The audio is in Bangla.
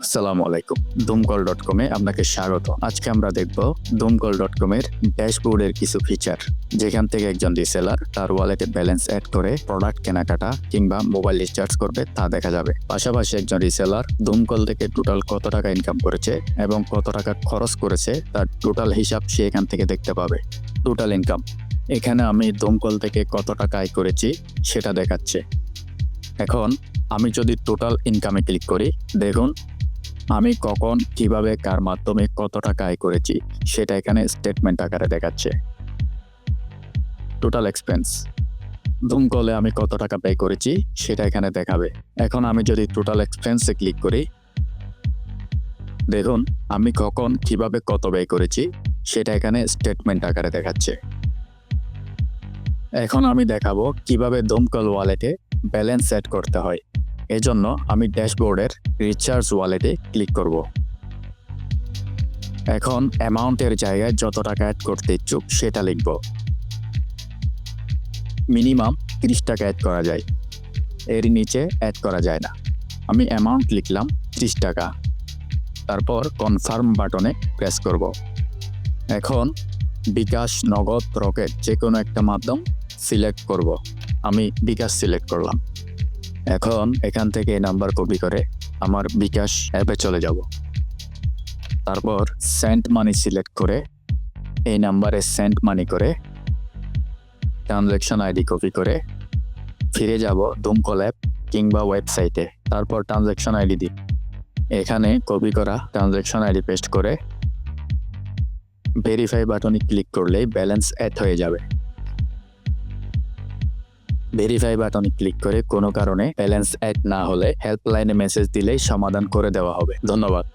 আসসালামু আলাইকুম। ধুমকল.com-এ আপনাকে স্বাগত। আজকে আমরা দেখব ধুমকল.com-এর ড্যাশবোর্ডের কিছু ফিচার, যেখান থেকে একজন রিসেলার তার ওয়ালেটে ব্যালেন্স অ্যাড করে প্রোডাক্ট কেনাকাটা কিংবা মোবাইল রিচার্জ করবে তা দেখা যাবে। পাশাপাশি একজন রিসেলার ধুমকল থেকে টোটাল কত টাকা ইনকাম করেছে এবং কত টাকা খরচ করেছে তার টোটাল হিসাব সে এখান থেকে দেখতে পাবে। টোটাল ইনকাম, এখানে আমি ধুমকল থেকে কত টাকা আয় করেছি সেটা দেখাচ্ছে। এখন আমি যদি টোটাল ইনকামে ক্লিক করি, দেখুন আমি কখন, কিভাবে, কার মাধ্যমে কত টাকা আয় করেছি সেটা এখানে স্টেটমেন্ট আকারে দেখাচ্ছে। টোটাল এক্সপেন্স, ধুমকলে আমি কত টাকা ব্যয় করেছি সেটা এখানে দেখাবে। এখন আমি যদি টোটাল এক্সপেন্সে ক্লিক করি, দেখুন আমি কখন, কিভাবে, কত ব্যয় করেছি সেটা এখানে স্টেটমেন্ট আকারে দেখাচ্ছে। এখন আমি দেখাবো কিভাবে ধুমকল ওয়ালেটে ব্যালেন্স সেট করতে হয়। এজন্য আমি ড্যাশবোর্ডের রিচার্জ ওয়ালেটে ক্লিক করব। এখন অ্যামাউন্টের জায়গায় যত টাকা অ্যাড করতে ইচ্ছুক সেটা লিখব। মিনিমাম 30 টাকা অ্যাড করা যায়, এর নিচে অ্যাড করা যায় না। আমি অ্যামাউন্ট লিখলাম 30 টাকা, তারপর কনফার্ম বাটনে প্রেস করব। এখন বিকাশ, নগদ, রকেট যে কোনো একটা মাধ্যম সিলেক্ট করব। আমি বিকাশ সিলেক্ট করলাম। এখন এখান থেকে এই নাম্বার কপি করে আমার বিকাশ অ্যাপে চলে যাব। তারপর সেন্ড মানি সিলেক্ট করে এই নাম্বারে সেন্ড মানি করে ট্রানজ্যাকশন আইডি কপি করে ফিরে যাব ধুমকল অ্যাপ কিংবা ওয়েবসাইটে। তারপর ট্রানজ্যাকশন আইডি দিই, এখানে কপি করা ট্রানজ্যাকশন আইডি পেস্ট করে ভেরিফাই বাটনে ক্লিক করলেই ব্যালেন্স অ্যাড হয়ে যাবে। ভেরিফাই বাটনে ক্লিক করে কোনো কারণে ব্যালেন্স অ্যাড না হলে হেল্পলাইনে মেসেজ দিলেই সমাধান করে দেওয়া হবে। ধন্যবাদ।